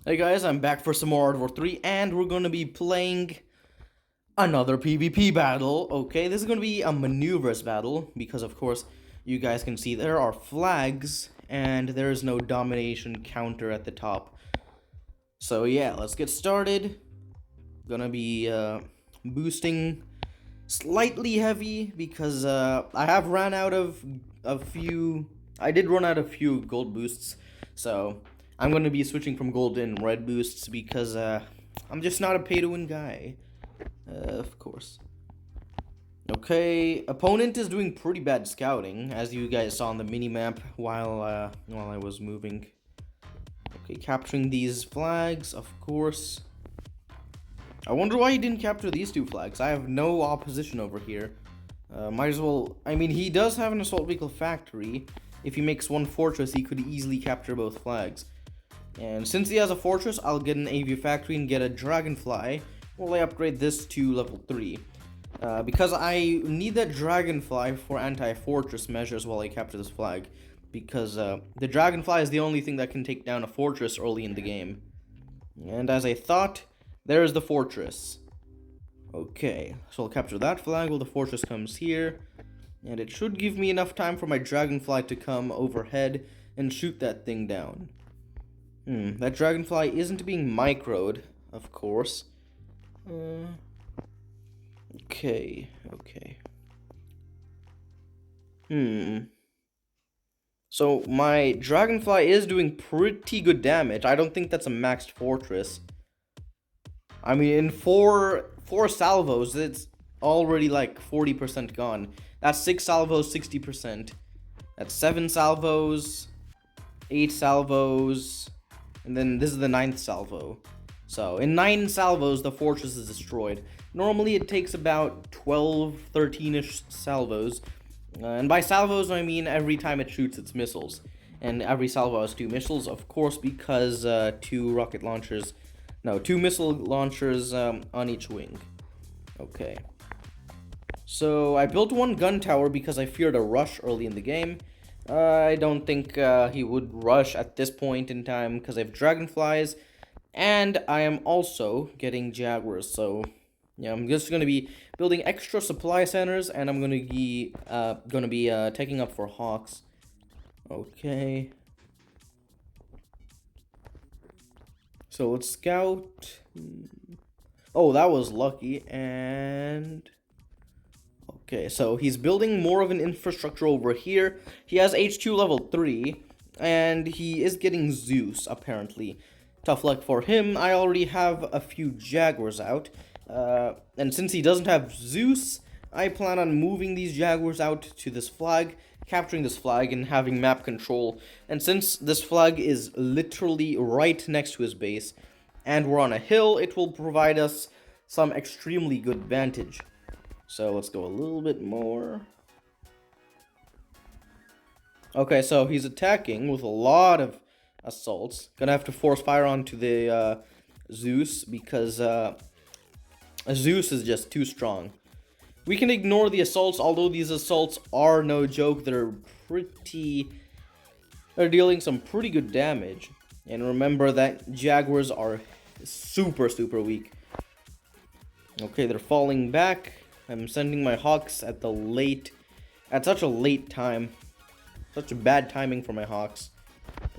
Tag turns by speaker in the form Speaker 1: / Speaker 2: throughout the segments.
Speaker 1: Hey guys, I'm back for some more World War 3, and we're gonna be playing another PvP battle. Okay, this is gonna be a maneuvers battle, because of course, you guys can see there are flags, and there is no domination counter at the top. So yeah, let's get started. Gonna be boosting slightly heavy, because I have run out of a few... I did run out of few gold boosts, so I'm going to be switching from gold and red boosts because I'm just not a pay-to-win guy, of course. Okay, opponent is doing pretty bad scouting, as you guys saw on the mini-map while I was moving. Okay, capturing these flags, of course. I wonder why he didn't capture these two flags. I have no opposition over here. Might as well... I mean, he does have an assault vehicle factory. If he makes one fortress, he could easily capture both flags. And since he has a fortress, I'll get an AV factory and get a dragonfly while I upgrade this to level 3. Because I need that dragonfly for anti-fortress measures while I capture this flag. Because the dragonfly is the only thing that can take down a fortress early in the game. And as I thought, there is the fortress. Okay, so I'll capture that flag while the fortress comes here. And it should give me enough time for my dragonfly to come overhead and shoot that thing down. That dragonfly isn't being microed, of course. Okay. So my dragonfly is doing pretty good damage. I don't think that's a maxed fortress. I mean, in four salvos, it's already like 40% gone. That's 6 salvos, 60%. That's 7 salvos, 8 salvos, and then this is the 9th salvo. So in 9 salvos, the fortress is destroyed. Normally it takes about 12, 13-ish salvos. And by salvos, I mean every time it shoots its missiles. And every salvo has 2 missiles, of course, because 2 missile launchers on each wing. Okay. So I built one gun tower because I feared a rush early in the game. I don't think he would rush at this point in time because I have dragonflies, and I am also getting jaguars. So yeah, I'm just gonna be building extra supply centers, and I'm gonna be taking up for hawks. Okay. So let's scout. Oh, that was lucky. And okay, so he's building more of an infrastructure over here. He has HQ level 3, and he is getting Zeus, apparently. Tough luck for him. I already have a few Jaguars out. And since he doesn't have Zeus, I plan on moving these Jaguars out to this flag, capturing this flag, and having map control. And since this flag is literally right next to his base, and we're on a hill, it will provide us some extremely good vantage. So let's go a little bit more. Okay, so he's attacking with a lot of assaults. Gonna have to force fire onto the Zeus because Zeus is just too strong. We can ignore the assaults, although these assaults are no joke. They're dealing some pretty good damage. And remember that Jaguars are super weak. Okay, they're falling back. I'm sending my hawks at such a late time. Such a bad timing for my hawks.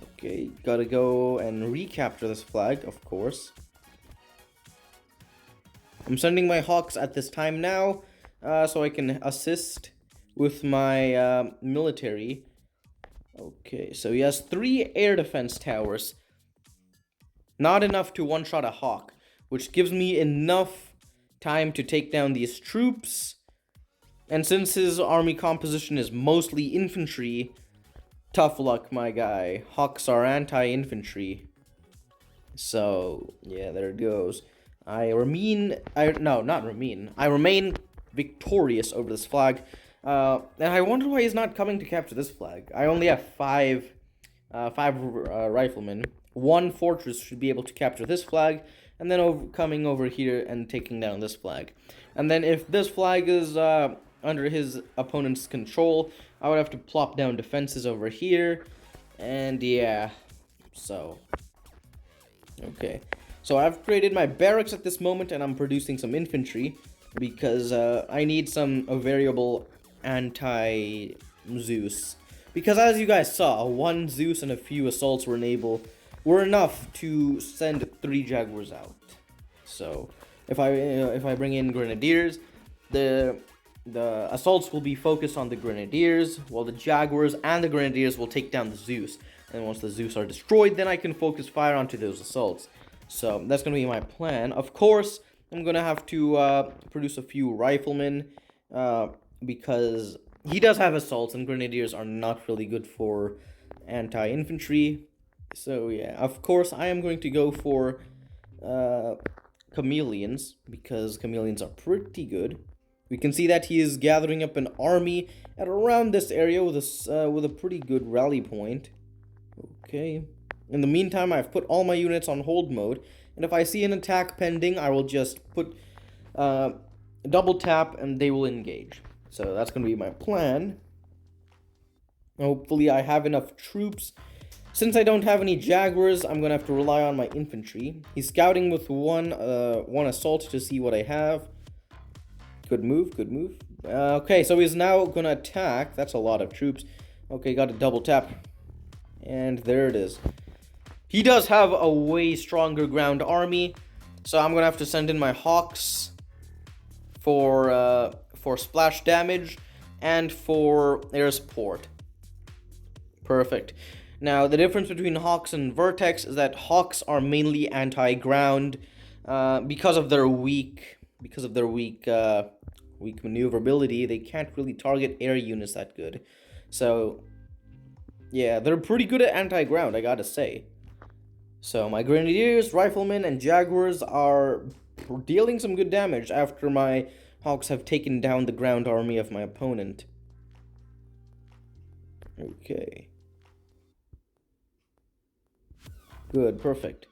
Speaker 1: Okay, gotta go and recapture this flag, of course. I'm sending my hawks at this time now, so I can assist with my military. Okay, so he has 3 air defense towers. Not enough to one-shot a hawk, which gives me enough time to take down these troops. And since his army composition is mostly infantry, tough luck, my guy. Hawks are anti-infantry. So yeah, there it goes. I remain victorious over this flag. And I wonder why he's not coming to capture this flag. I only have five riflemen. 1 fortress should be able to capture this flag, and then coming over here and taking down this flag. And then if this flag is under his opponent's control, I would have to plop down defenses over here. And yeah, so Okay, so I've created my barracks at this moment, and I'm producing some infantry because I need some variable anti-Zeus. Because as you guys saw, one Zeus and a few assaults were enough to send 3 Jaguars out. So if I bring in Grenadiers, the assaults will be focused on the Grenadiers, while the Jaguars and the Grenadiers will take down the Zeus. And once the Zeus are destroyed, then I can focus fire onto those assaults. So that's going to be my plan. Of course, I'm going to have to produce a few riflemen because he does have assaults, and Grenadiers are not really good for anti-infantry. So yeah, of course, I am going to go for chameleons because chameleons are pretty good. We can see that he is gathering up an army at around this area with a pretty good rally point. Okay. In the meantime, I've put all my units on hold mode, and if I see an attack pending, I will just put double tap and they will engage. So that's going to be my plan. Hopefully I have enough troops. Since I don't have any Jaguars, I'm going to have to rely on my infantry. He's scouting with one assault to see what I have. Good move, good move. Okay, so he's now going to attack. That's a lot of troops. Okay, got a double tap. And there it is. He does have a way stronger ground army, so I'm going to have to send in my Hawks for splash damage and for air support. Perfect. Now, the difference between Hawks and Vertex is that Hawks are mainly anti-ground because of their weak maneuverability. They can't really target air units that good. So, yeah, they're pretty good at anti-ground, I gotta say. So, my Grenadiers, Riflemen, and Jaguars are dealing some good damage after my Hawks have taken down the ground army of my opponent. Okay. Good, perfect.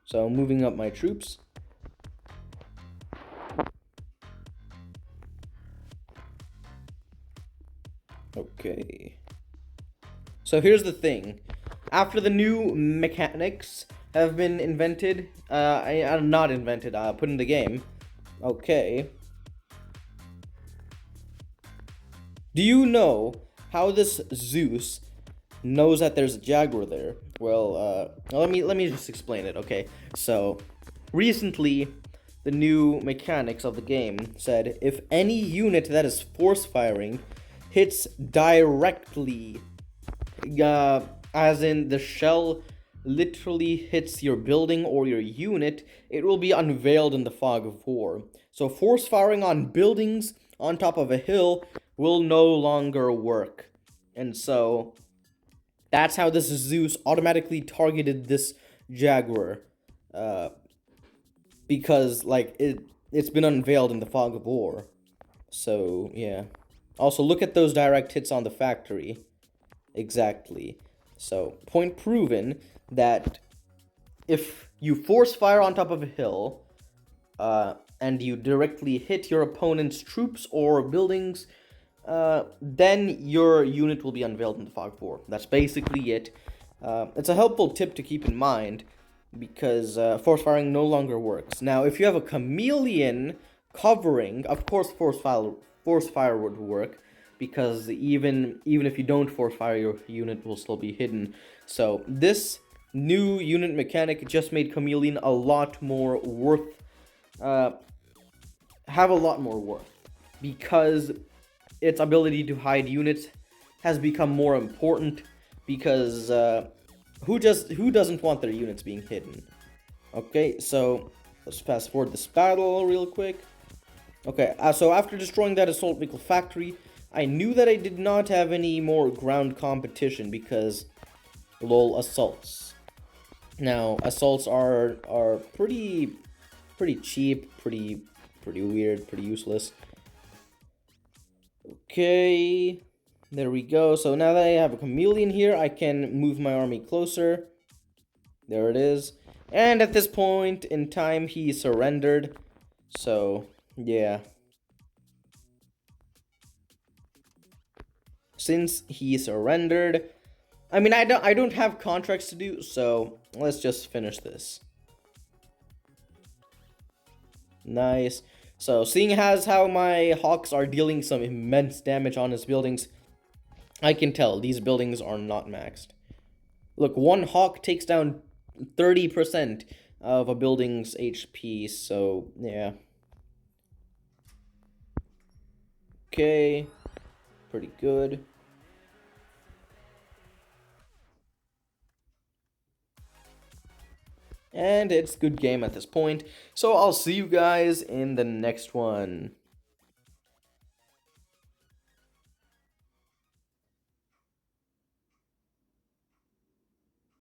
Speaker 1: So, moving up my troops. Okay. So here's the thing. After the new mechanics have been invented, not invented, put in the game. Okay. Do you know how this Zeus knows that there's a Jaguar there? Well, let me just explain it, okay? So, recently, the new mechanics of the game said if any unit that is force firing hits directly, as in the shell literally hits your building or your unit, it will be unveiled in the fog of war. So force firing on buildings on top of a hill will no longer work. And so that's how this Zeus automatically targeted this Jaguar. Because like it's been unveiled in the fog of war. So yeah. Also look at those direct hits on the factory. Exactly. So point proven that if you force fire on top of a hill, and you directly hit your opponent's troops or buildings, then your unit will be unveiled in the fog of war. That's basically it. It's a helpful tip to keep in mind because force firing no longer works. Now, if you have a chameleon covering, of course, force fire would work because even if you don't force fire, your unit will still be hidden. So this new unit mechanic just made chameleon a lot more worth. Have a lot more worth because its ability to hide units has become more important because who doesn't want their units being hidden? Okay, so let's fast forward this battle real quick. Okay, so after destroying that assault vehicle factory, I knew that I did not have any more ground competition because lol assaults. Now assaults are pretty cheap, pretty weird, pretty useless. Okay, there we go. So now that I have a chameleon here, I can move my army closer. There it is. And at this point in time, he surrendered. So, yeah. Since he surrendered, I mean, I don't have contracts to do, so let's just finish this. Nice. So, seeing as how my hawks are dealing some immense damage on his buildings, I can tell these buildings are not maxed. Look, one hawk takes down 30% of a building's HP, so yeah. Okay, pretty good. And it's good game at this point. So I'll see you guys in the next one.